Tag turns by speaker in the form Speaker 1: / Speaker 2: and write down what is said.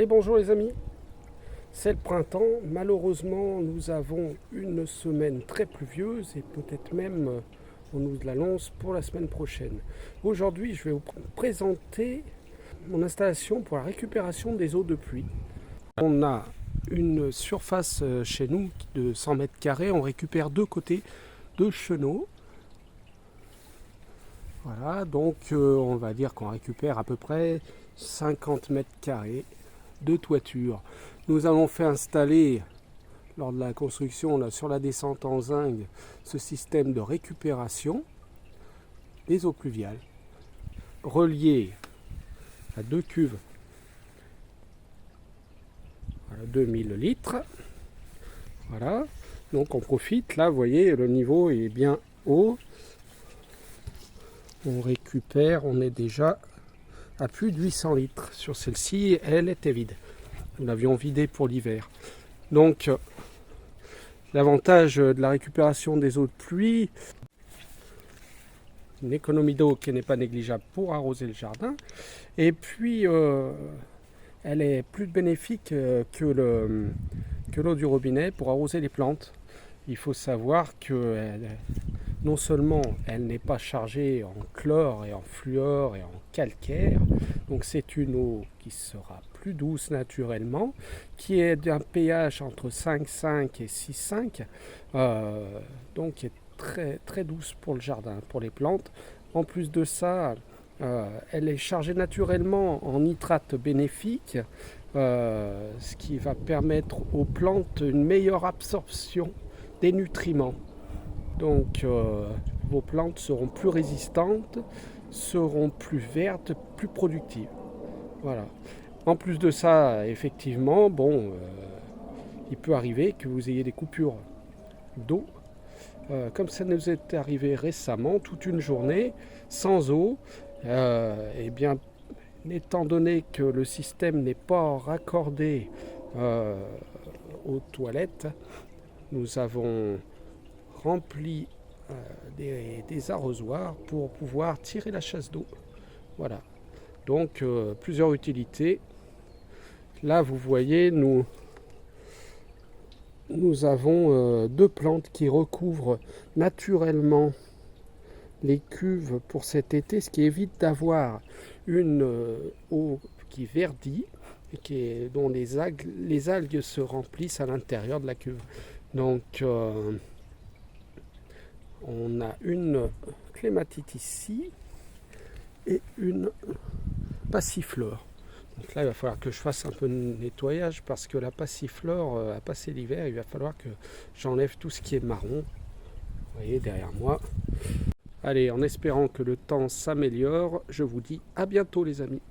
Speaker 1: Et bonjour les amis, c'est le printemps. Malheureusement, nous avons une semaine très pluvieuse et peut-être même on nous l'annonce pour la semaine prochaine. Aujourd'hui, je vais vous présenter mon installation pour la récupération des eaux de pluie. On a une surface chez nous de 100 mètres carrés. On récupère deux côtés de chenaux. Voilà, donc on va dire qu'on récupère à peu près 50 mètres carrés de toiture. Nous avons fait installer lors de la construction là, sur la descente en zinc ce système de récupération des eaux pluviales relié à deux cuves à 2000 litres. Voilà, donc on profite, là vous voyez le niveau est bien haut. On récupère, on est déjà à plus de 800 litres. Sur celle-ci, elle était vide. Nous l'avions vidée pour l'hiver. Donc, l'avantage de la récupération des eaux de pluie, une économie d'eau qui n'est pas négligeable pour arroser le jardin. Et puis, elle est plus bénéfique que l'eau du robinet pour arroser les plantes. Il faut savoir que non seulement elle n'est pas chargée en chlore et en fluor et en calcaire, donc c'est une eau qui sera plus douce naturellement, qui est d'un pH entre 5,5 et 6,5, donc qui est très, très douce pour le jardin, pour les plantes. En plus de ça, elle est chargée naturellement en nitrates bénéfiques, ce qui va permettre aux plantes une meilleure absorption des nutriments. Donc vos plantes seront plus résistantes, seront plus vertes, plus productives. Voilà. En plus de ça, effectivement, il peut arriver que vous ayez des coupures d'eau, comme ça nous est arrivé récemment, toute une journée sans eau. Et bien, étant donné que le système n'est pas raccordé aux toilettes, nous avons rempli des arrosoirs pour pouvoir tirer la chasse d'eau. Voilà. Donc plusieurs utilités. Là vous voyez nous avons deux plantes qui recouvrent naturellement les cuves pour cet été, ce qui évite d'avoir une eau qui verdit et dont les algues se remplissent à l'intérieur de la cuve. Donc on a une clématite ici et une passiflore. Donc là, il va falloir que je fasse un peu de nettoyage parce que la passiflore a passé l'hiver. Il va falloir que j'enlève tout ce qui est marron. Vous voyez derrière moi. Allez, en espérant que le temps s'améliore, je vous dis à bientôt les amis.